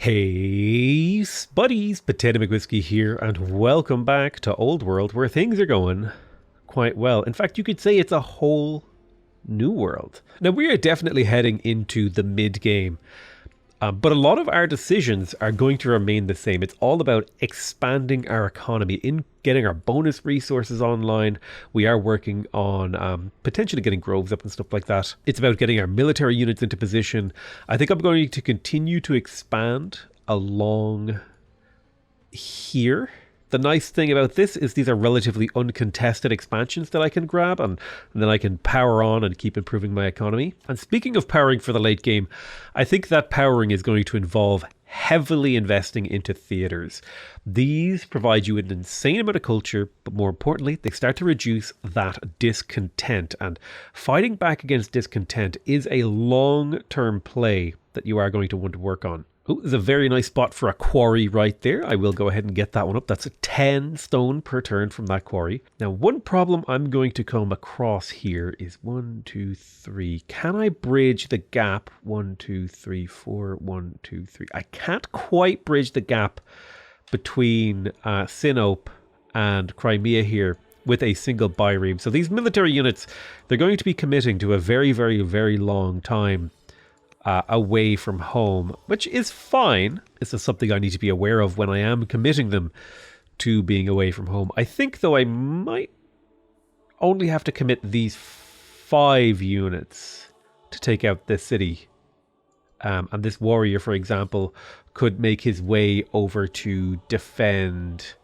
Hey, buddies, PotatoMcWhiskey here, and welcome back to Old World, where things are going quite well. In fact, you could say it's a whole new world. Now, we are definitely heading into the mid-game, but a lot of our decisions are going to remain the same. It's all about expanding our economy, in getting our bonus resources online. We are working on potentially getting groves up and stuff like that. It's about getting our military units into position. I think I'm going to continue to expand along here. The nice thing about this is these are relatively uncontested expansions that I can grab and then I can power on and keep improving my economy. And speaking of powering for the late game, I think that powering is going to involve heavily investing into theaters. These provide you an insane amount of culture, but more importantly, they start to reduce that discontent. And fighting back against discontent is a long-term play that you are going to want to work on. Oh, there's a very nice spot for a quarry right there. I will go ahead and get that one up. That's a 10 stone per turn from that quarry. Now, one problem I'm going to come across here is 1, 2, 3. Can I bridge the gap? 1, 2, 3, 4, 1, 2, 3. I can't quite bridge the gap between Sinope and Crimea here with a single bireme. So these military units, they're going to be committing to a very, very, very long time away from home, which is fine. This is something I need to be aware of when I am committing them to being away from home. I think, though, I might only have to commit these 5 units to take out this city. And this warrior, for example, could make his way over to defend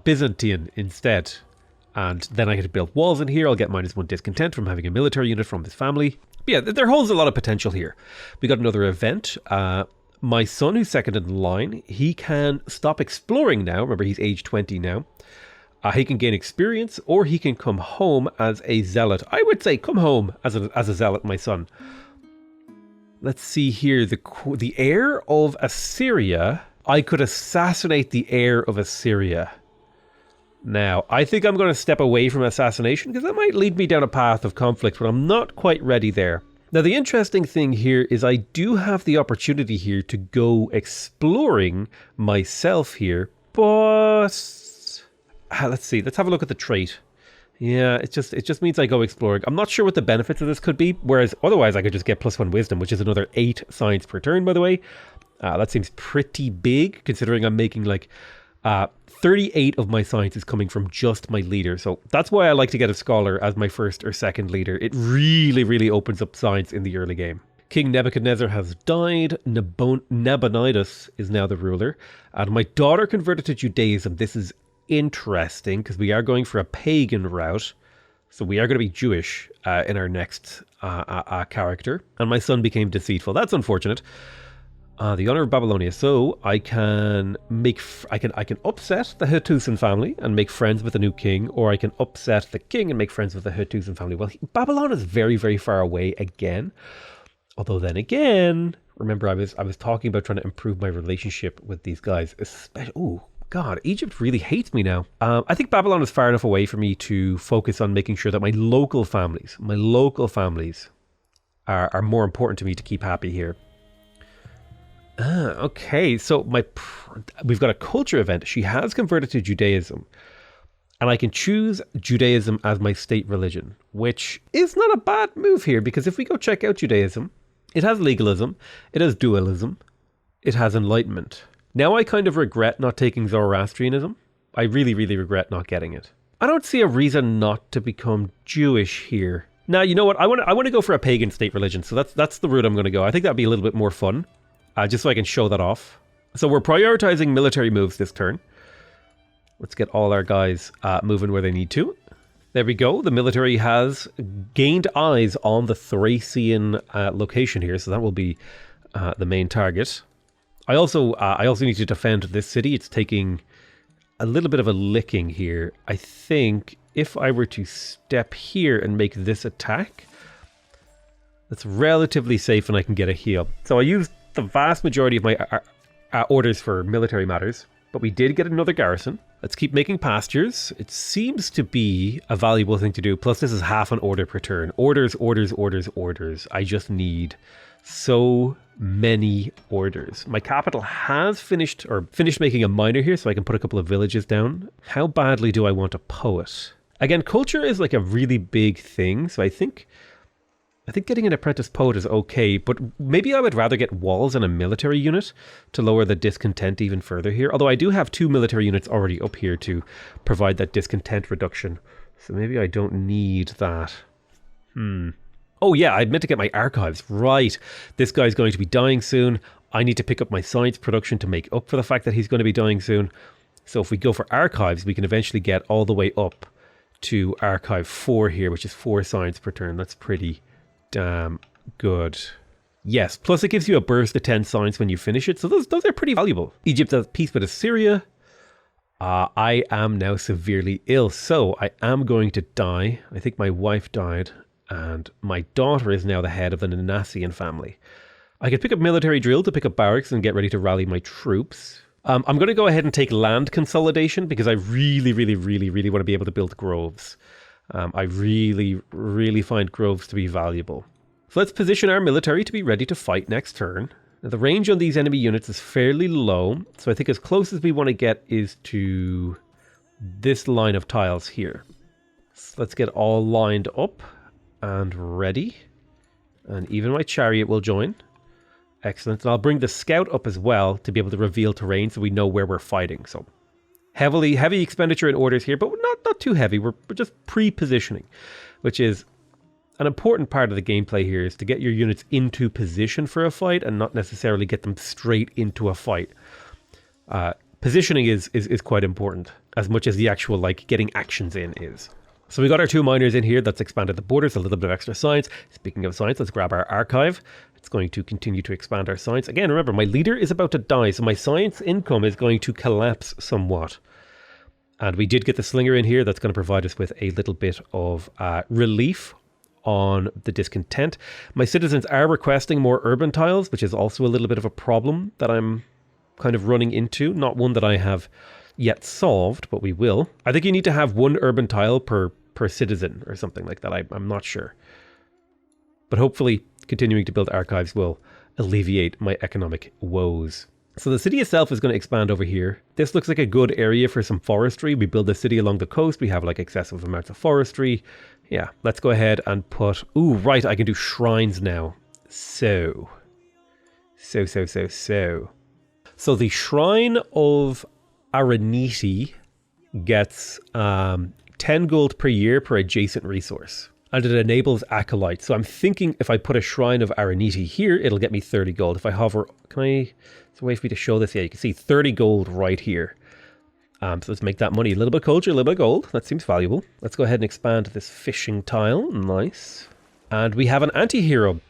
Byzantine instead. And then I could build walls in here. I'll get -1 discontent from having a military unit from this family. But yeah, there holds a lot of potential here. We got another event. My son, who's second in line, he can stop exploring now. Remember, he's age 20 now. He can gain experience, or he can come home as a zealot. I would say come home as a zealot, my son. Let's see here. The heir of Assyria. I could assassinate the heir of Assyria. Now, I think I'm going to step away from assassination because that might lead me down a path of conflict, but I'm not quite ready there. Now, the interesting thing here is I do have the opportunity here to go exploring myself here, but let's see. Let's have a look at the trait. Yeah, it just means I go exploring. I'm not sure what the benefits of this could be, whereas otherwise I could just get +1 wisdom, which is another 8 science per turn, by the way. That seems pretty big considering I'm making like 38 of my science is coming from just my leader. So that's why I like to get a scholar as my first or second leader. It really, really opens up science in the early game. King Nebuchadnezzar has died. Nabonidus is now the ruler. And my daughter converted to Judaism. This is interesting because we are going for a pagan route. So we are going to be Jewish in our next character. And my son became deceitful. That's unfortunate. The honor of Babylonia. So I can I can upset the Hittites family and make friends with the new king, or I can upset the king and make friends with the Hittites family. Well, Babylon is very, very far away again. Although then again, remember I was talking about trying to improve my relationship with these guys. Oh God, Egypt really hates me now. I think Babylon is far enough away for me to focus on making sure that my local families are more important to me to keep happy here. Okay, so we've got a culture event. She has converted to Judaism, and I can choose Judaism as my state religion, which is not a bad move here, because if we go check out Judaism, it has legalism, it has dualism, it has enlightenment. Now I kind of regret not taking Zoroastrianism. I really, really regret not getting it. I don't see a reason not to become Jewish here. Now, you know what? I want to go for a pagan state religion, so that's the route I'm going to go. I think that'd be a little bit more fun. Just so I can show that off. So we're prioritizing military moves this turn. Let's get all our guys moving where they need to. There we go. The military has gained eyes on the Thracian location here, so that will be the main target. I also need to defend this city. It's taking a little bit of a licking here. I think if I were to step here and make this attack, that's relatively safe and I can get a heal. So I used the vast majority of my orders for military matters, but we did get another garrison. Let's keep making pastures. It seems to be a valuable thing to do. Plus, this is half an order per turn. Orders, orders, orders, orders. I just need so many orders. My capital has finished making a miner here, so I can put a couple of villages down. How badly do I want a poet? Again, culture is like a really big thing, so I think getting an apprentice poet is okay, but maybe I would rather get walls and a military unit to lower the discontent even further here. Although I do have 2 military units already up here to provide that discontent reduction, so maybe I don't need that. Oh yeah, I meant to get my archives. Right, this guy's going to be dying soon. I need to pick up my science production to make up for the fact that he's going to be dying soon. So if we go for archives, we can eventually get all the way up to archive 4 here, which is 4 science per turn. That's pretty damn good. Yes, plus it gives you a burst of 10 science when you finish it, so those are pretty valuable. Egypt has peace with Assyria. I am now severely ill, so I am going to die. I think my wife died, and my daughter is now the head of the Nanassian family. I could pick up military drill to pick up barracks and get ready to rally my troops. I'm going to go ahead and take land consolidation because I really want to be able to build groves. I really find groves to be valuable. So let's position our military to be ready to fight next turn. Now, the range on these enemy units is fairly low, so I think as close as we want to get is to this line of tiles here. So let's get all lined up and ready. And even my chariot will join. Excellent. And I'll bring the scout up as well to be able to reveal terrain so we know where we're fighting. So heavy expenditure in orders here, but not too heavy. We're just pre-positioning, which is an important part of the gameplay here, is to get your units into position for a fight and not necessarily get them straight into a fight. Positioning is quite important, as much as the actual getting actions in is. So we got our 2 miners in here. That's expanded the borders, a little bit of extra science. Speaking of science, let's grab our archive. It's going to continue to expand our science. Again, remember, my leader is about to die, so my science income is going to collapse somewhat. And we did get the slinger in here. That's going to provide us with a little bit of relief on the discontent. My citizens are requesting more urban tiles, which is also a little bit of a problem that I'm kind of running into. Not one that I have yet solved, but we will. I think you need to have 1 urban tile per citizen or something like that. I'm not sure. But hopefully continuing to build archives will alleviate my economic woes. So the city itself is going to expand over here. This looks like a good area for some forestry. We build the city along the coast. We have excessive amounts of forestry. Yeah, let's go ahead and put... Ooh, right, I can do shrines now. So the Shrine of Araniti gets 10 gold per year per adjacent resource. And it enables acolytes. So I'm thinking if I put a Shrine of Araniti here, it'll get me 30 gold. If I hover... Is there a way for me to show this? Yeah, you can see 30 gold right here. So let's make that money. A little bit of culture, a little bit of gold. That seems valuable. Let's go ahead and expand this fishing tile. Nice. And we have an anti-hero.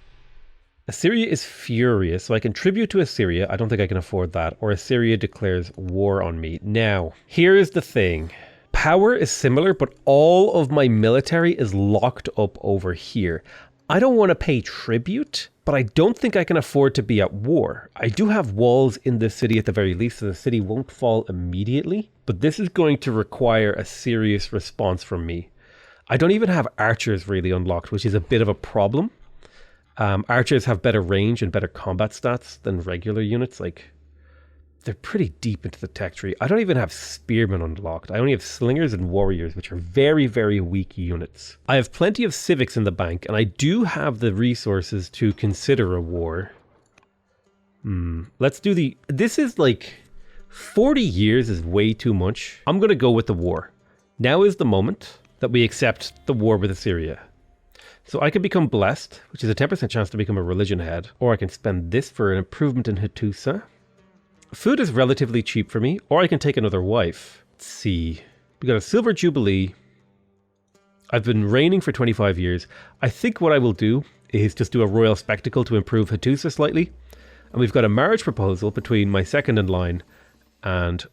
Assyria is furious, so I can tribute to Assyria. I don't think I can afford that. Or Assyria declares war on me. Now, here's the thing. Power is similar, but all of my military is locked up over here. I don't want to pay tribute, but I don't think I can afford to be at war. I do have walls in this city at the very least, so the city won't fall immediately, but this is going to require a serious response from me. I don't even have archers really unlocked, which is a bit of a problem. Archers have better range and better combat stats than regular units. They're pretty deep into the tech tree. I don't even have spearmen unlocked. I only have slingers and warriors, which are very weak units. I have plenty of civics in the bank, and I do have the resources to consider a war. Let's do this is 40 years is way too much. I'm going to go with the war. Now is the moment that we accept the war with Assyria. So I can become blessed, which is a 10% chance to become a religion head, or I can spend this for an improvement in Hattusa. Food is relatively cheap for me, or I can take another wife. Let's see. We got a silver jubilee. I've been reigning for 25 years. I think what I will do is just do a royal spectacle to improve Hattusa slightly. And we've got a marriage proposal between my second in line and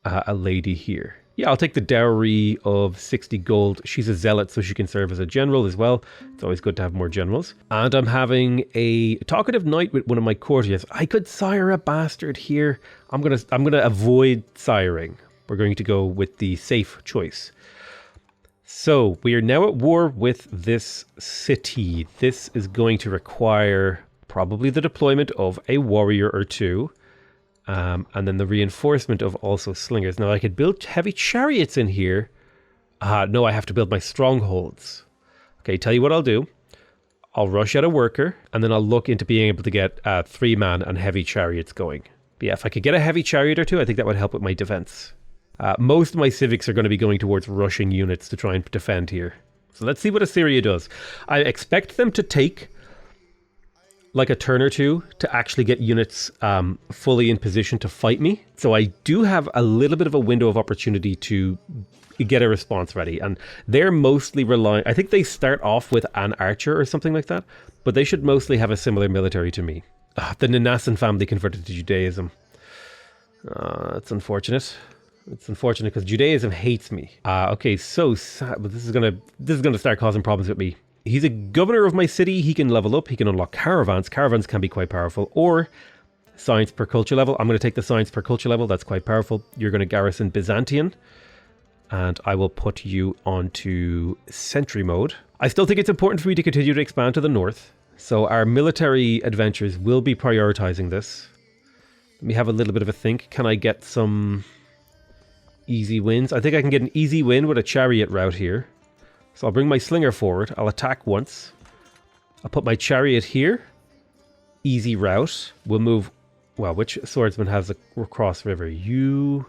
a lady here. Yeah, I'll take the dowry of 60 gold. She's a zealot, so she can serve as a general as well. It's always good to have more generals. And I'm having a talkative night with one of my courtiers. I could sire a bastard here. I'm gonna avoid siring. We're going to go with the safe choice. So we are now at war with this city. This is going to require probably the deployment of a warrior or two, and then the reinforcement of also slingers. Now I could build heavy chariots in here. No, I have to build my strongholds. Okay, tell you what I'll do. I'll rush out a worker, and then I'll look into being able to get 3-man and heavy chariots going. But yeah, if I could get a heavy chariot or two, I think that would help with my defense. Most of my civics are going to be going towards rushing units to try and defend here. So let's see what Assyria does. I expect them to take like a turn or two to actually get units fully in position to fight me. So I do have a little bit of a window of opportunity to get a response ready, and they're mostly relying, I think they start off with an archer or something like that, but they should mostly have a similar military to me. The Ninassan family converted to Judaism. It's unfortunate. It's unfortunate because Judaism hates me. Okay, so sad, but this is gonna start causing problems with me. He's a governor of my city. He can level up. He can unlock caravans. Caravans can be quite powerful. Or science per culture level. I'm going to take the science per culture level. That's quite powerful. You're going to garrison Byzantium, and I will put you onto sentry mode. I still think it's important for me to continue to expand to the north. So our military adventures will be prioritizing this. Let me have a little bit of a think. Can I get some easy wins? I think I can get an easy win with a chariot route here. So I'll bring my slinger forward. I'll attack once. I'll put my chariot here. Easy route. We'll move... Well, which swordsman has a cross river? You...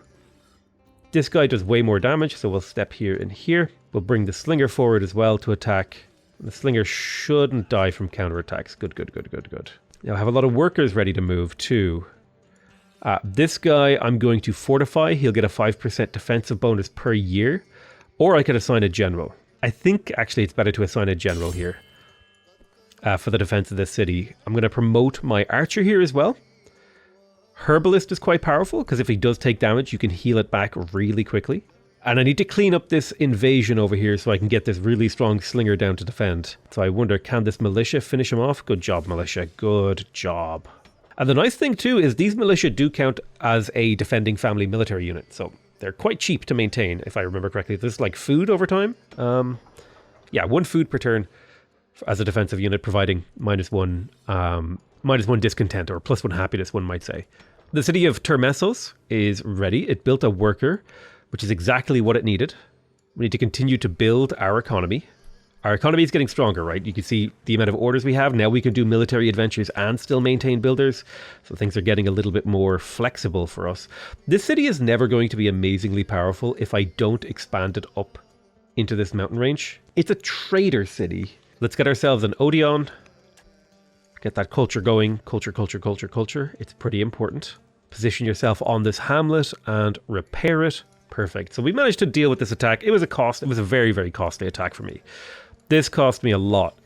This guy does way more damage, so we'll step here and here. We'll bring the slinger forward as well to attack. The slinger shouldn't die from counterattacks. Good, good, good, good, good. Now I have a lot of workers ready to move too. This guy I'm going to fortify. He'll get a 5% defensive bonus per year. Or I could assign a general. I think actually it's better to assign a general here for the defense of this city. I'm going to promote my archer here as well. Herbalist is quite powerful because if he does take damage, you can heal it back really quickly. And I need to clean up this invasion over here so I can get this really strong slinger down to defend. So I wonder, can this militia finish him off? Good job, militia. Good job. And the nice thing too is these militia do count as a defending family military unit. So they're quite cheap to maintain, if I remember correctly. This is like food over time. Yeah, 1 food per turn as a defensive unit, providing -1 discontent, or +1 happiness, one might say. The city of Termessos is ready. It built a worker, which is exactly what it needed. We need to continue to build our economy. Our economy is getting stronger, right? You can see the amount of orders we have. Now we can do military adventures and still maintain builders. So things are getting a little bit more flexible for us. This city is never going to be amazingly powerful if I don't expand it up into this mountain range. It's a trader city. Let's get ourselves an Odeon. Get that culture going. Culture, culture, culture, culture. It's pretty important. Position yourself on this hamlet and repair it. Perfect. So we managed to deal with this attack. It was a cost. It was a very, very costly attack for me. This cost me a lot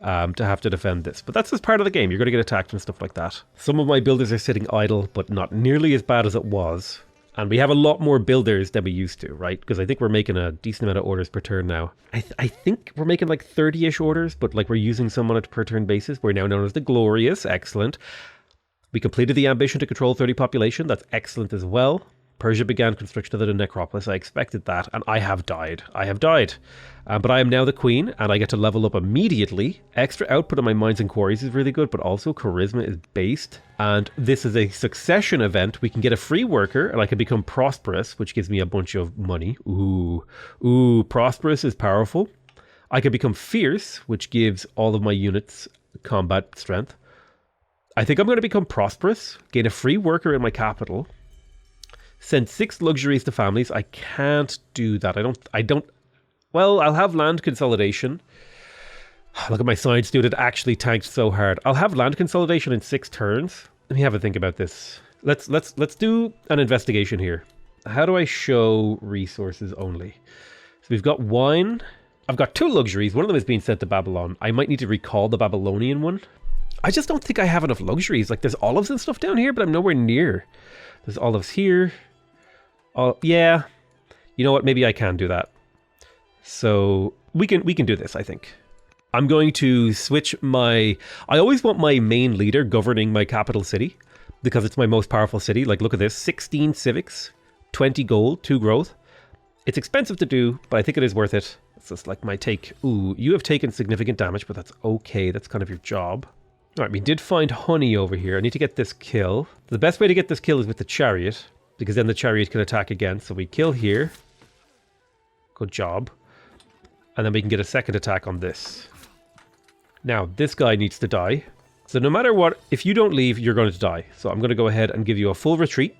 to have to defend this. But that's just part of the game. You're going to get attacked and stuff like that. Some of my builders are sitting idle, but not nearly as bad as it was. And we have a lot more builders than we used to, right? Because I think we're making a decent amount of orders per turn now. I think we're making like 30-ish orders, but like we're using some on a per turn basis. We're now known as the Glorious. Excellent. We completed the ambition to control 30 population. That's excellent as well. Persia began construction of the necropolis. I expected that, and I have died. I have died. But I am now the queen, and I get to level up immediately. Extra output on my mines and quarries is really good, but also charisma is based. And this is a succession event. We can get a free worker, and I can become prosperous, which gives me a bunch of money. Ooh, prosperous is powerful. I can become fierce, which gives all of my units combat strength. I think I'm going to become prosperous, gain a free worker in my capital. Send 6 luxuries to families. I can't do that. I don't. Well, I'll have land consolidation. Look at my science dude. It actually tanked so hard. I'll have land consolidation in 6 turns. Let me have a think about this. Let's do an investigation here. How do I show resources only? So we've got wine. I've got 2 luxuries. One of them is being sent to Babylon. I might need to recall the Babylonian one. I just don't think I have enough luxuries. Like, there's olives and stuff down here, but I'm nowhere near. There's olives here. Oh, yeah. You know what? Maybe I can do that. So we can do this, I think. I'm going to switch my... I always want my main leader governing my capital city because it's my most powerful city. Like, look at this. 16 civics, 20 gold, 2 growth. It's expensive to do, but I think it is worth it. It's just like my take. Ooh, you have taken significant damage, but that's okay. That's kind of your job. All right, we did find honey over here. I need to get this kill. The best way to get this kill is with the chariot, because then the chariot can attack again. So we kill here. Good job. And then we can get a second attack on this. Now, this guy needs to die. So no matter what, if you don't leave, you're going to die. So I'm going to go ahead and give you a full retreat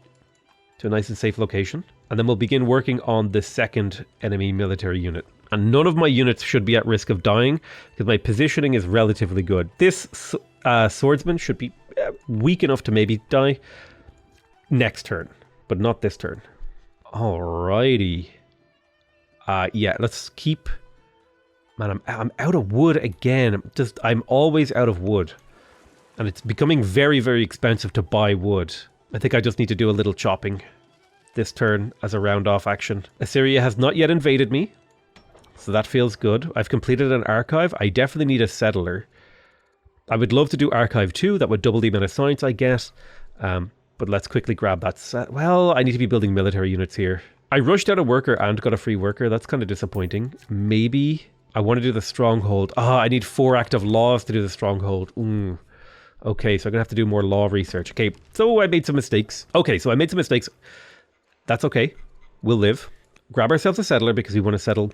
to a nice and safe location. And then we'll begin working on the second enemy military unit. And none of my units should be at risk of dying, because my positioning is relatively good. This swordsman should be weak enough to maybe die next turn, but not this turn. Alrighty. Yeah, let's keep... Man, I'm out of wood again. I'm always out of wood. And it's becoming very, very expensive to buy wood. I think I just need to do a little chopping this turn as a round-off action. Assyria has not yet invaded me, so that feels good. I've completed an archive. I definitely need a settler. I would love to do archive 2. That would double the amount of science I get. But let's quickly grab that. Well, I need to be building military units here. I rushed out a worker and got a free worker. That's kind of disappointing. Maybe I want to do the stronghold. I need 4 active laws to do the stronghold. Okay, so I'm going to have to do more law research. Okay, so I made some mistakes. That's okay. We'll live. Grab ourselves a settler because we want to settle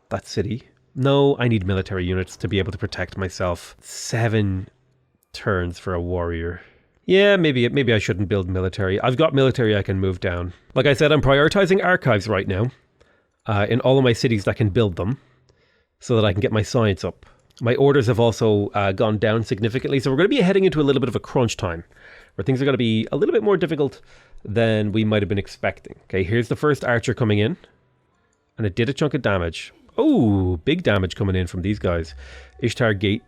that city. No, I need military units to be able to protect myself. 7 turns for a warrior. Yeah, maybe I shouldn't build military. I've got military I can move down. Like I said, I'm prioritizing archives right now in all of my cities that can build them so that I can get my science up. My orders have also gone down significantly, so we're going to be heading into a little bit of a crunch time where things are going to be a little bit more difficult than we might have been expecting. Okay, here's the first archer coming in, and it did a chunk of damage. Oh, big damage coming in from these guys. Ishtar Gate.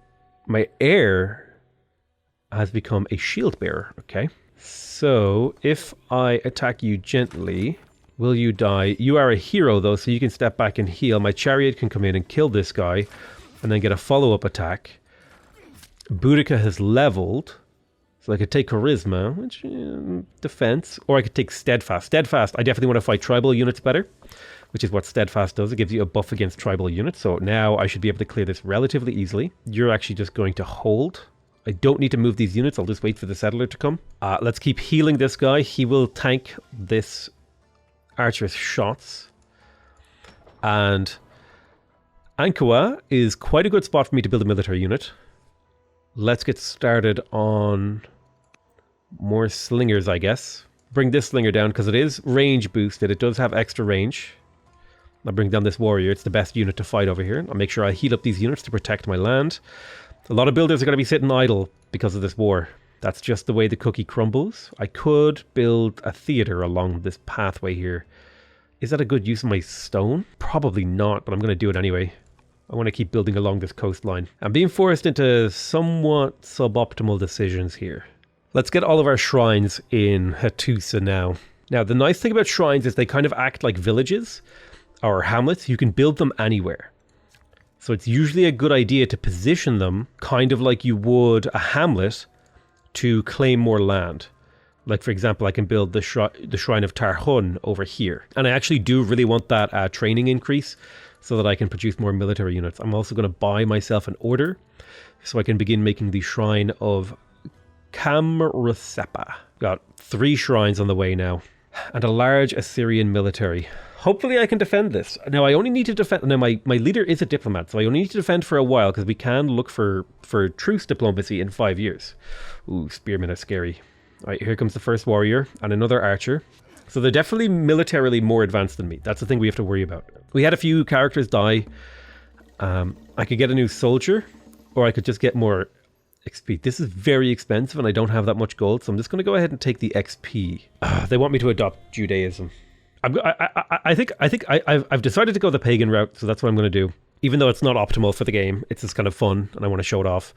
My heir has become a shield bearer. Okay, so if I attack you gently, will you die? You are a hero though, so you can step back and heal. My chariot can come in and kill this guy and then get a follow-up attack. Boudica has leveled, so I could take charisma, which defense, or I could take steadfast. Steadfast, I definitely want to fight tribal units better, which is what steadfast does. It gives you a buff against tribal units, so now I should be able to clear this relatively easily. You're actually just going to hold. I don't need to move these units. I'll just wait for the settler to come. Let's keep healing this guy. He will tank this archer's shots. And Ankua is quite a good spot for me to build a military unit. Let's get started on more slingers, I guess. Bring this slinger down because it is range boosted. It does have extra range. I'll bring down this warrior. It's the best unit to fight over here. I'll make sure I heal up these units to protect my land. A lot of builders are going to be sitting idle because of this war. That's just the way the cookie crumbles. I could build a theater along this pathway here. Is that a good use of my stone? Probably not, but I'm going to do it anyway. I want to keep building along this coastline. I'm being forced into somewhat suboptimal decisions here. Let's get all of our shrines in Hattusa now. Now, the nice thing about shrines is they kind of act like villages or hamlets. You can build them anywhere. So it's usually a good idea to position them kind of like you would a hamlet to claim more land. Like, for example, I can build the Shrine of Tarhun over here. And I actually do really want that training increase so that I can produce more military units. I'm also going to buy myself an order so I can begin making the Shrine of Kamrusepa. Got 3 shrines on the way now. And a large Assyrian military. Hopefully I can defend this. Now, I only need to defend... Now, my leader is a diplomat, so I only need to defend for a while because we can look for truce diplomacy in 5 years. Ooh, spearmen are scary. All right, here comes the first warrior and another archer. So they're definitely militarily more advanced than me. That's the thing we have to worry about. We had a few characters die. I could get a new soldier, or I could just get more XP. This is very expensive and I don't have that much gold, so I'm just going to go ahead and take the XP. They want me to adopt Judaism. I've decided to go the pagan route, so that's what I'm going to do. Even though it's not optimal for the game, it's just kind of fun and I want to show it off.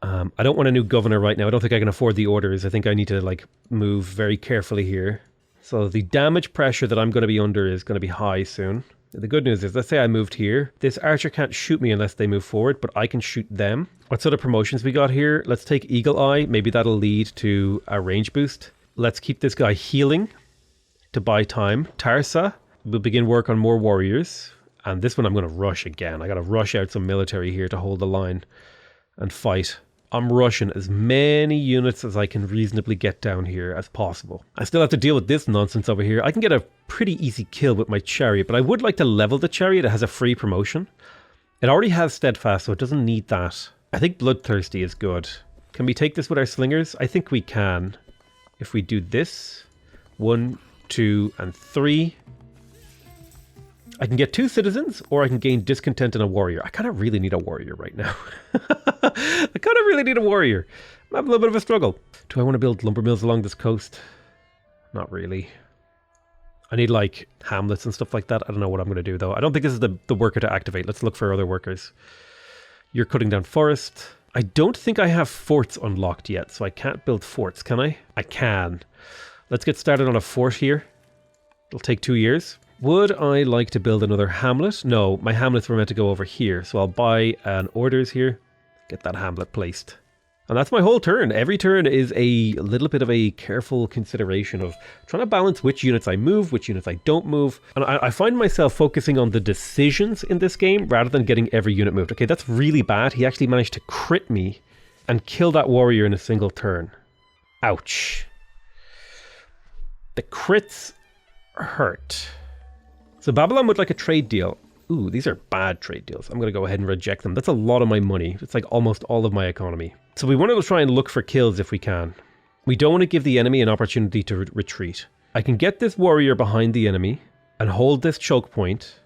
I don't want a new governor right now. I don't think I can afford the orders. I think I need to move very carefully here. So the damage pressure that I'm going to be under is going to be high soon. The good news is, let's say I moved here. This archer can't shoot me unless they move forward, but I can shoot them. What sort of promotions we got here? Let's take Eagle Eye. Maybe that'll lead to a range boost. Let's keep this guy healing to buy time. Tarsa will begin work on more warriors. And this one I'm going to rush again. I got to rush out some military here to hold the line and fight. I'm rushing as many units as I can reasonably get down here as possible. I still have to deal with this nonsense over here. I can get a pretty easy kill with my chariot, but I would like to level the chariot. It has a free promotion. It already has steadfast, so it doesn't need that. I think bloodthirsty is good. Can we take this with our slingers? I think we can. If we do this, 1, 2, and 3. I can get 2 citizens, or I can gain discontent and a warrior. I kind of really need a warrior right now. I kind of really need a warrior. I'm having a little bit of a struggle. Do I want to build lumber mills along this coast? Not really. I need like hamlets and stuff like that. I don't know what I'm going to do though. I don't think this is the worker to activate. Let's look for other workers. You're cutting down forest. I don't think I have forts unlocked yet, so I can't build forts, can I? I can. Let's get started on a fort here. It'll take 2 years. Would I like to build another hamlet? No, my hamlets were meant to go over here. So I'll buy an orders here, get that hamlet placed. And that's my whole turn. Every turn is a little bit of a careful consideration of trying to balance which units I move, which units I don't move. And I find myself focusing on the decisions in this game rather than getting every unit moved. Okay, that's really bad. He actually managed to crit me and kill that warrior in a single turn. Ouch. The crits hurt. So Babylon would like a trade deal. Ooh, these are bad trade deals. I'm going to go ahead and reject them. That's a lot of my money. It's like almost all of my economy. So we want to try and look for kills if we can. We don't want to give the enemy an opportunity to retreat. I can get this warrior behind the enemy and hold this choke point,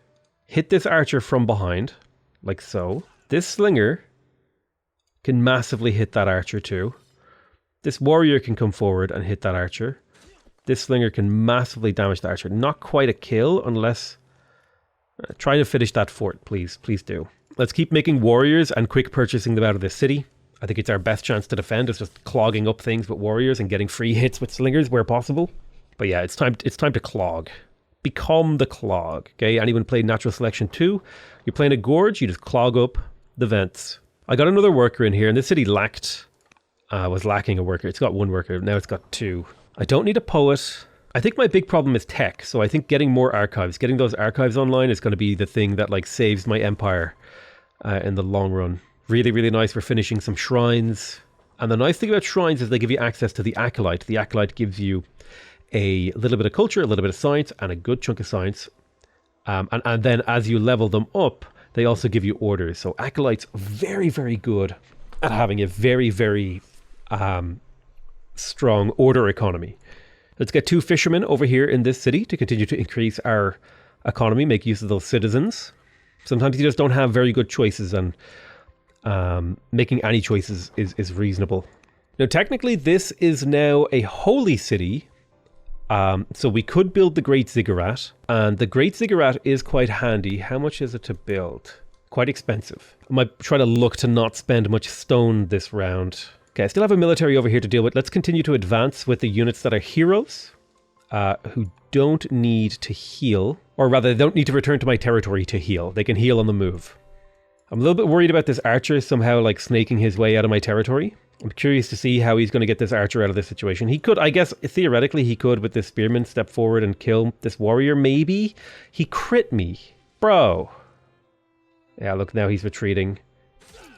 hit this archer from behind, like so. This slinger can massively hit that archer too. This warrior can come forward and hit that archer. This slinger can massively damage the archer. Not quite a kill unless... try to finish that fort, please. Please do. Let's keep making warriors and quick purchasing them out of this city. I think it's our best chance to defend. It's just clogging up things with warriors and getting free hits with slingers where possible. But yeah, it's time to clog. Become the clog. Okay, anyone played Natural Selection 2? You're playing a gorge, you just clog up the vents. I got another worker in here, and this city was lacking a worker. It's got 1 worker, now it's got 2. I don't need a poet. I think my big problem is tech, so I think getting more archives, getting those archives online is going to be the thing that like saves my empire in the long run. Really, really nice. We're finishing some shrines. And the nice thing about shrines is they give you access to the Acolyte. The Acolyte gives you a little bit of culture, a little bit of science, and a good chunk of science. And then as you level them up, they also give you orders. So Acolyte's very, very good at having a very, very strong order economy. Let's get 2 fishermen over here in this city to continue to increase our economy, make use of those citizens. Sometimes you just don't have very good choices, and making any choices is reasonable. Now, technically, this is now a holy city, so we could build the Great Ziggurat, and the Great Ziggurat is quite handy. How much is it to build? Quite expensive. I might try to look to not spend much stone this round. Okay, I still have a military over here to deal with. Let's continue to advance with the units that are heroes, who don't need to heal. Or rather, they don't need to return to my territory to heal. They can heal on the move. I'm a little bit worried about this archer somehow like snaking his way out of my territory. I'm curious to see how he's going to get this archer out of this situation. He could, I guess, theoretically, he could with this spearman step forward and kill this warrior, maybe. He crit me. Bro. Yeah, look, now he's retreating.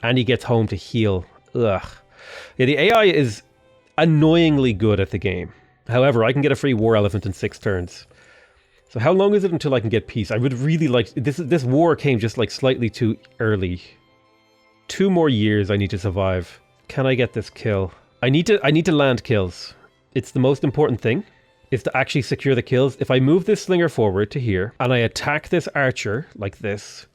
And he gets home to heal. Ugh. Yeah, the AI is annoyingly good at the game. However, I can get a free war elephant in 6 turns. So how long is it until I can get peace? I would really like... This war came just like slightly too early. 2 more years I need to survive. Can I get this kill? I need to land kills. It's the most important thing, is to actually secure the kills. If I move this slinger forward to here, and I attack this archer like this,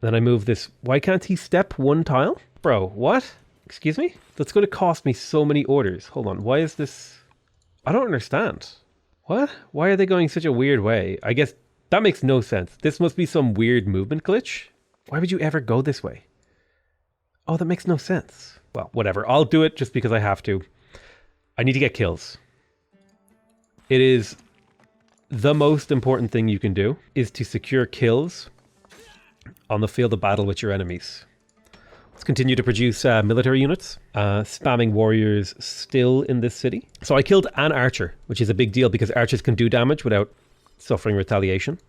then I move this... Why can't he step 1 tile? Bro, what? Excuse me? That's going to cost me so many orders. Hold on, why is this... I don't understand. What? Why are they going such a weird way? I guess that makes no sense. This must be some weird movement glitch. Why would you ever go this way? Oh, that makes no sense. Well, whatever. I'll do it just because I have to. I need to get kills. It is the most important thing you can do, is to secure kills on the field of battle with your enemies. Let's continue to produce military units. Spamming warriors still in this city. So I killed an archer, which is a big deal because archers can do damage without suffering retaliation.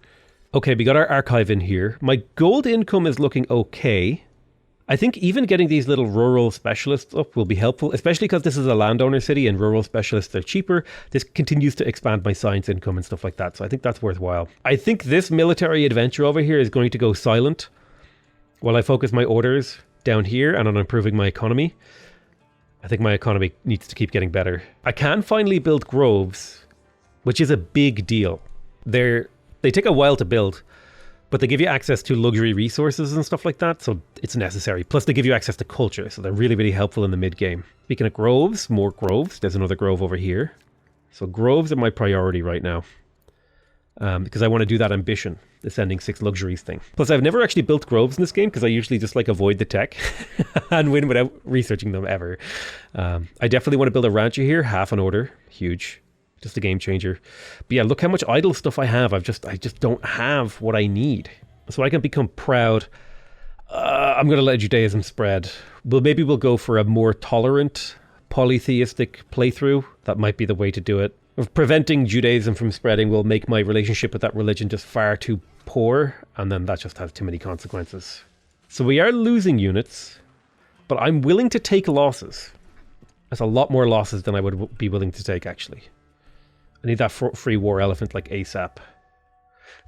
Okay, we got our archive in here. My gold income is looking okay. I think even getting these little rural specialists up will be helpful, especially because this is a landowner city and rural specialists are cheaper. This continues to expand my science income and stuff like that. So I think that's worthwhile. I think this military adventure over here is going to go silent while I focus my orders down here and on improving my economy. I think my economy needs to keep getting better. I can finally build groves, which is a big deal. They take a while to build, but they give you access to luxury resources and stuff like that, so it's necessary. Plus they give you access to culture, so they're really, really helpful in the mid-game. Speaking of groves, more groves. There's another grove over here. So groves are my priority right now, because I want to do that ambition, the sending 6 luxuries thing. Plus I've never actually built groves in this game, because I usually just like avoid the tech and win without researching them ever. I definitely want to build a rancher here, half an order, huge. Just a game changer. But yeah, look how much idle stuff I have. I just don't have what I need. So I can become proud. I'm going to let Judaism spread. Well, maybe we'll go for a more tolerant, polytheistic playthrough. That might be the way to do it. Preventing Judaism from spreading will make my relationship with that religion just far too poor. And then that just has too many consequences. So we are losing units, but I'm willing to take losses. That's a lot more losses than I would be willing to take, actually. I need that free war elephant like ASAP.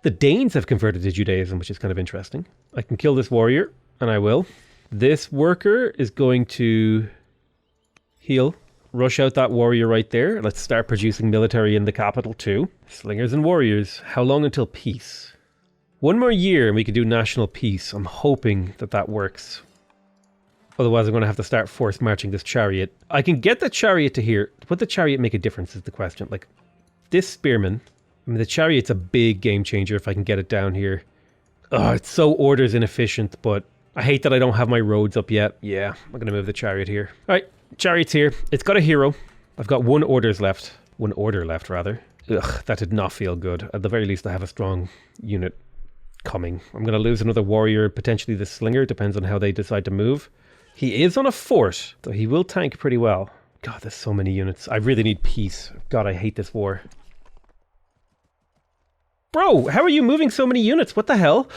The Danes have converted to Judaism, which is kind of interesting. I can kill this warrior, and I will. This worker is going to heal. Rush out that warrior right there. Let's start producing military in the capital too. Slingers and warriors. How long until peace? 1 more year and we can do national peace. I'm hoping that that works. Otherwise I'm going to have to start force marching this chariot. I can get the chariot to here. Would the chariot make a difference is the question. Like, this spearman, I mean, the chariot's a big game changer if I can get it down here. Oh, it's so orders inefficient, but I hate that I don't have my roads up yet. Yeah, I'm going to move the chariot here. All right, chariot's here. It's got a hero. I've got 1 order left. 1 order left, rather. Ugh, that did not feel good. At the very least, I have a strong unit coming. I'm going to lose another warrior, potentially the slinger. Depends on how they decide to move. He is on a fort, so he will tank pretty well. God, there's so many units. I really need peace. God, I hate this war. Bro, how are you moving so many units? What the hell?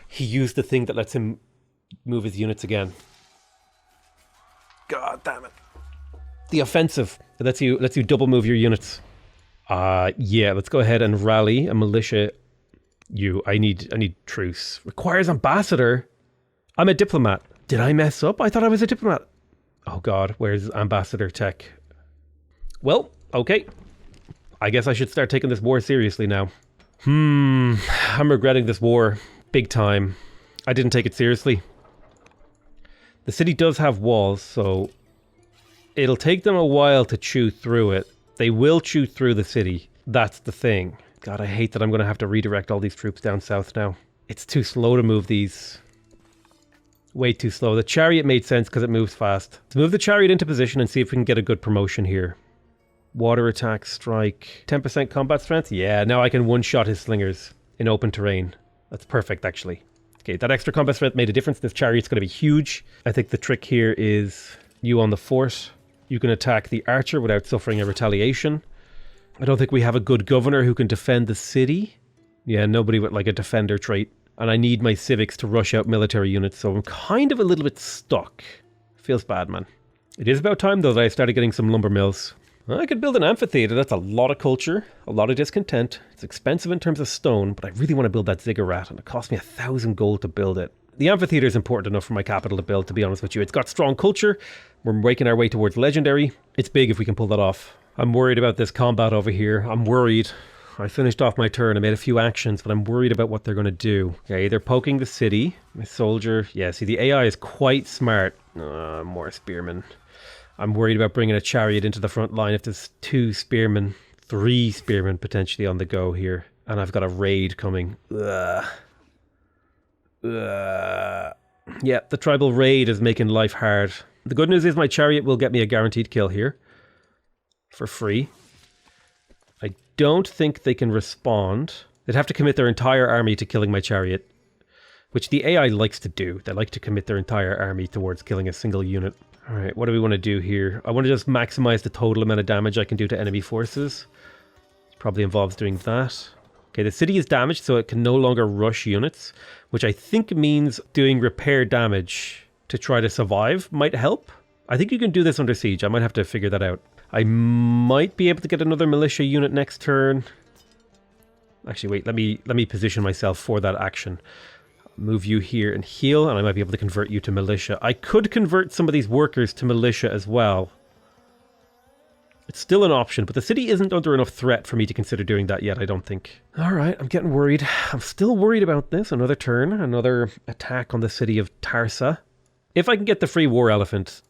He used the thing that lets him move his units again. God damn it. The offensive. It lets you double move your units. Yeah, let's go ahead and rally a militia. I need truce. Requires ambassador. I'm a diplomat. Did I mess up? I thought I was a diplomat. Oh God, where's ambassador tech? Well, okay. I guess I should start taking this war seriously now. I'm regretting this war. Big time. I didn't take it seriously. The city does have walls, so it'll take them a while to chew through it. They will chew through the city. That's the thing. God, I hate that I'm going to have to redirect all these troops down south now. It's too slow to move these. Way too slow. The chariot made sense because it moves fast. Let's move the chariot into position and see if we can get a good promotion here. Water attack, strike, 10% combat strength. Yeah, now I can one-shot his slingers in open terrain. That's perfect, actually. Okay, that extra combat strength made a difference. This chariot's going to be huge. I think the trick here is you on the fort. You can attack the archer without suffering a retaliation. I don't think we have a good governor who can defend the city. Yeah, nobody with like a defender trait. And I need my civics to rush out military units, so I'm kind of a little bit stuck. Feels bad, man. It is about time, though, that I started getting some lumber mills. I could build an amphitheater. That's a lot of culture, a lot of discontent. It's expensive in terms of stone, but I really want to build that ziggurat, and it cost me 1,000 gold to build it. The amphitheater is important enough for my capital to build, to be honest with you. It's got strong culture. We're making our way towards legendary. It's big if we can pull that off. I'm worried about this combat over here. I'm worried. I finished off my turn. I made a few actions, but I'm worried about what they're going to do. Okay, they're poking the city. My soldier. Yeah, see, the AI is quite smart. More spearmen. I'm worried about bringing a chariot into the front line if there's 2 spearmen, 3 spearmen potentially on the go here. And I've got a raid coming. Yeah, the tribal raid is making life hard. The good news is my chariot will get me a guaranteed kill here. For free. I don't think they can respond. They'd have to commit their entire army to killing my chariot, which the AI likes to do. They like to commit their entire army towards killing a single unit. All right, what do we want to do here? I want to just maximize the total amount of damage I can do to enemy forces. It probably involves doing that. Okay, the city is damaged, so it can no longer rush units, which I think means doing repair damage to try to survive might help. I think you can do this under siege. I might have to figure that out. I might be able to get another militia unit next turn. Actually, wait, let me position myself for that action. Move you here and heal, and I might be able to convert you to militia. I could convert some of these workers to militia as well. It's still an option, but the city isn't under enough threat for me to consider doing that yet, I don't think. Alright, I'm getting worried. I'm still worried about this. Another turn, another attack on the city of Tarsa. If I can get the free war elephant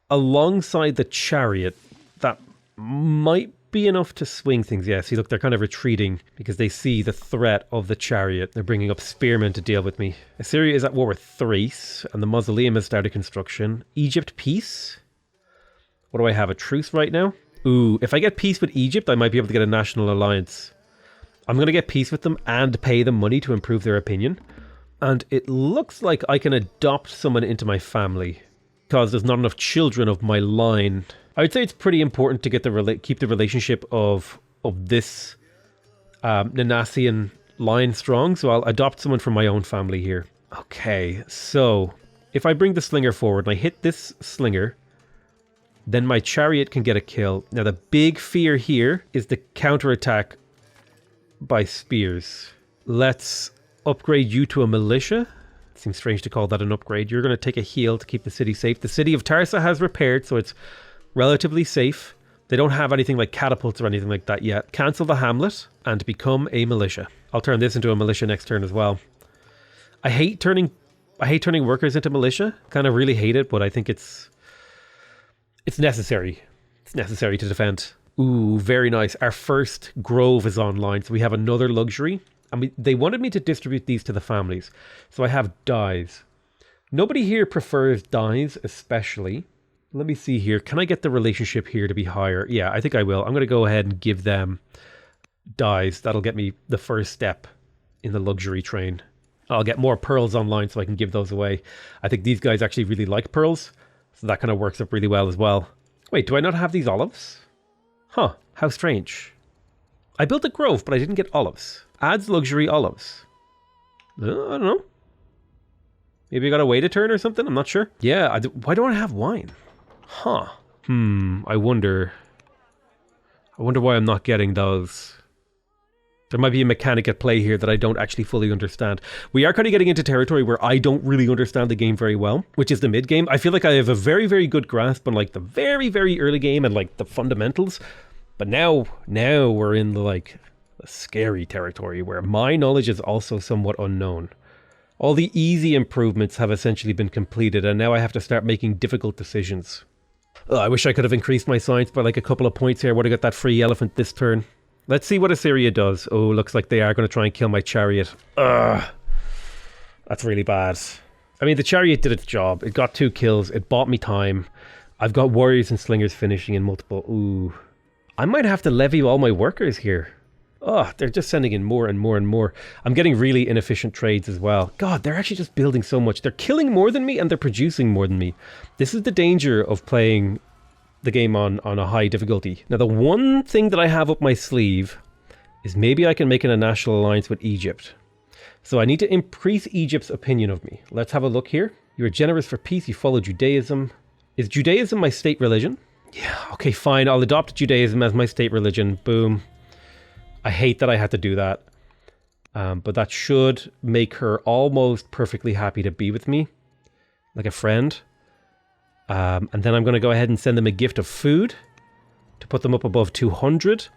alongside the chariot, that might be enough to swing things. Yeah, see, look, they're kind of retreating because they see the threat of the chariot. They're bringing up spearmen to deal with me. Assyria is at war with Thrace, and the mausoleum has started construction. Egypt, peace. What do I have? A truce right now? Ooh, if I get peace with Egypt, I might be able to get a national alliance. I'm going to get peace with them and pay them money to improve their opinion. And it looks like I can adopt someone into my family because there's not enough children of my line. I would say it's pretty important to get keep the relationship of this Nanassian line strong. So I'll adopt someone from my own family here. Okay, so if I bring the slinger forward and I hit this slinger, then my chariot can get a kill. Now the big fear here is the counterattack by spears. Let's upgrade you to a militia. Seems strange to call that an upgrade. You're going to take a heal to keep the city safe. The city of Tarsa has repaired, so it's relatively safe. They don't have anything like catapults or anything like that yet. Cancel the hamlet and become a militia. I'll turn this into a militia next turn as well. I hate turning workers into militia. Kind of really hate it, but I think it's necessary. It's necessary to defend. Ooh, very nice. Our first grove is online, so we have another luxury. And they wanted me to distribute these to the families. So I have dyes. Nobody here prefers dyes, especially. Let me see here. Can I get the relationship here to be higher? Yeah, I think I will. I'm going to go ahead and give them dyes. That'll get me the first step in the luxury train. I'll get more pearls online so I can give those away. I think these guys actually really like pearls. So that kind of works up really well as well. Wait, do I not have these olives? Huh, how strange. I built a grove, but I didn't get olives. Adds luxury olives. I don't know. Maybe I got to wait a turn or something? I'm not sure. Yeah, why don't I have wine? Huh. I wonder why I'm not getting those. There might be a mechanic at play here that I don't actually fully understand. We are kind of getting into territory where I don't really understand the game very well, which is the mid game. I feel like I have a very, very good grasp on like the very, very early game and like the fundamentals. But now we're in the like the scary territory where my knowledge is also somewhat unknown. All the easy improvements have essentially been completed, and now I have to start making difficult decisions. I wish I could have increased my science by like a couple of points here. I would have got that free elephant this turn. Let's see what Assyria does. Oh, looks like they are going to try and kill my chariot. Ugh. That's really bad. I mean, the chariot did its job. It got 2 kills. It bought me time. I've got warriors and slingers finishing in multiple. Ooh. I might have to levy all my workers here. Oh, they're just sending in more and more and more. I'm getting really inefficient trades as well. God, they're actually just building so much. They're killing more than me and they're producing more than me. This is the danger of playing the game on a high difficulty. Now, the one thing that I have up my sleeve is maybe I can make a national alliance with Egypt. So I need to increase Egypt's opinion of me. Let's have a look here. You are generous for peace. You follow Judaism. Is Judaism my state religion? Yeah, okay, fine. I'll adopt Judaism as my state religion. Boom. I hate that I had to do that. But that should make her almost perfectly happy to be with me. Like a friend. And then I'm going to go ahead and send them a gift of food to put them up above 200.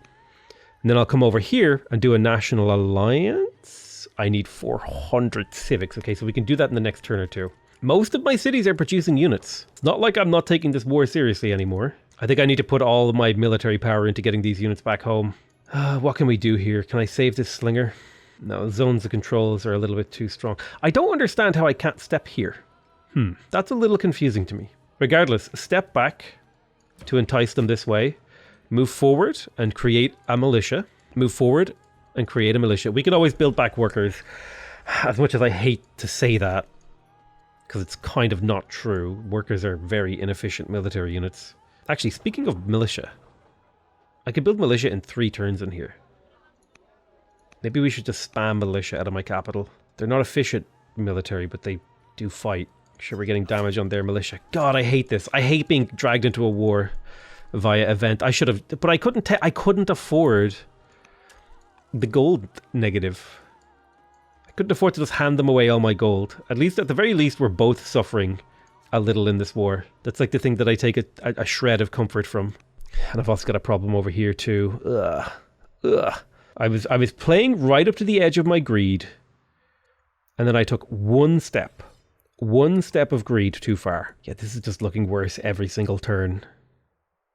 And then I'll come over here and do a national alliance. I need 400 civics. Okay, so we can do that in the next turn or two. Most of my cities are producing units. It's not like I'm not taking this war seriously anymore. I think I need to put all of my military power into getting these units back home. What can we do here? Can I save this slinger? No, zones of controls are a little bit too strong. I don't understand how I can't step here. That's a little confusing to me. Regardless, step back to entice them this way. Move forward and create a militia. Move forward and create a militia. We can always build back workers. As much as I hate to say that, because it's kind of not true. Workers are very inefficient military units. Actually, speaking of militia, I could build militia in 3 turns in here. Maybe we should just spam militia out of my capital. They're not efficient military, but they do fight. Sure, we're getting damage on their militia. God, I hate this. I hate being dragged into a war via event. I should have, but I couldn't afford the gold negative. I couldn't afford to just hand them away all my gold. At least, at the very least, we're both suffering a little in this war. That's like the thing that I take a shred of comfort from. And I've also got a problem over here too. Ugh. I was playing right up to the edge of my greed, and then I took one step of greed too far. Yeah, this is just looking worse every single turn.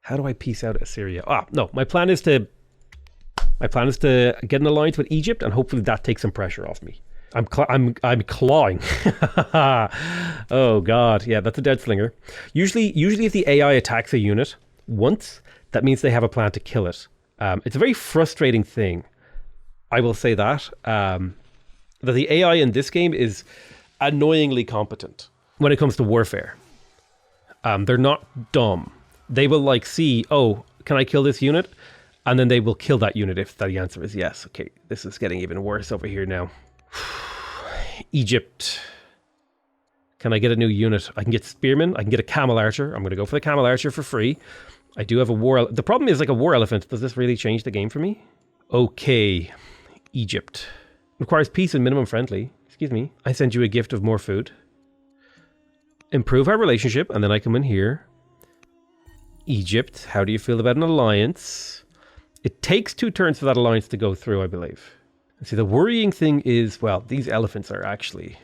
How do I peace out Assyria? No, my plan is to get an alliance with Egypt, and hopefully that takes some pressure off me. I'm clawing. Oh god, yeah, that's a dead slinger. Usually if the AI attacks a unit once, that means they have a plan to kill it. It's a very frustrating thing. I will say that the AI in this game is annoyingly competent when it comes to warfare. They're not dumb. They will like see, oh, can I kill this unit? And then they will kill that unit if the answer is yes. Okay, this is getting even worse over here now. Egypt. Can I get a new unit? I can get spearmen. I can get a camel archer. I'm going to go for the camel archer for free. I do have a war... The problem is like a war elephant. Does this really change the game for me? Okay. Egypt. Requires peace and minimum friendly. Excuse me. I send you a gift of more food. Improve our relationship. And then I come in here. Egypt. How do you feel about an alliance? It takes 2 turns for that alliance to go through, I believe. See, the worrying thing is, well, these elephants are actually...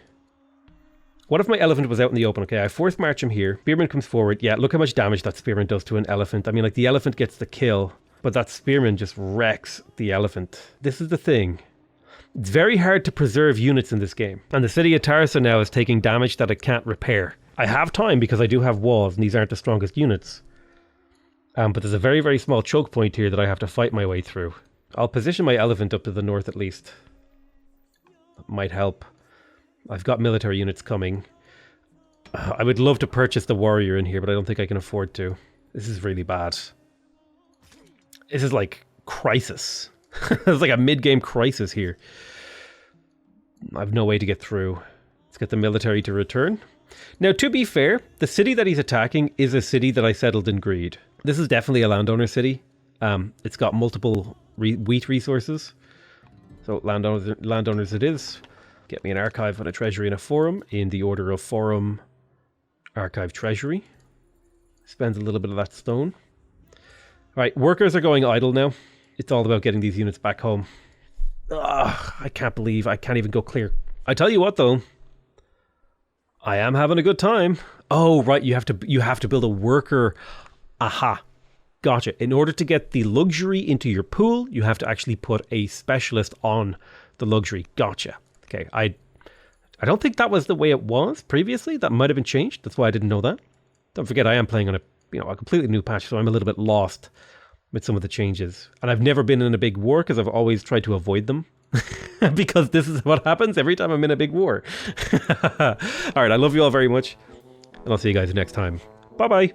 What if my elephant was out in the open? Okay, I force march him here. Spearman comes forward. Yeah, look how much damage that spearman does to an elephant. I mean, like, the elephant gets the kill, but that spearman just wrecks the elephant. This is the thing. It's very hard to preserve units in this game. And the city of Tarsa now is taking damage that it can't repair. I have time because I do have walls, and these aren't the strongest units. But there's a very, very small choke point here that I have to fight my way through. I'll position my elephant up to the north at least. That might help. I've got military units coming. I would love to purchase the warrior in here, but I don't think I can afford to. This is really bad. This is like crisis. It's like a mid-game crisis here. I have no way to get through. Let's get the military to return. Now, to be fair, the city that he's attacking is a city that I settled in greed. This is definitely a landowner city. It's got multiple wheat resources. So landowners it is. Get me an archive and a treasury and a forum in the order of forum, archive, treasury. Spend a little bit of that stone. All right, workers are going idle now. It's all about getting these units back home. Ugh, I can't believe I can't even go clear. I tell you what though, I am having a good time. Oh, right, you have to build a worker. Aha. Gotcha. In order to get the luxury into your pool, you have to actually put a specialist on the luxury. Gotcha. Okay, I don't think that was the way it was previously. That might have been changed. That's why I didn't know that. Don't forget, I am playing on a completely new patch, so I'm a little bit lost with some of the changes. And I've never been in a big war because I've always tried to avoid them. Because this is what happens every time I'm in a big war. All right, I love you all very much, and I'll see you guys next time. Bye-bye.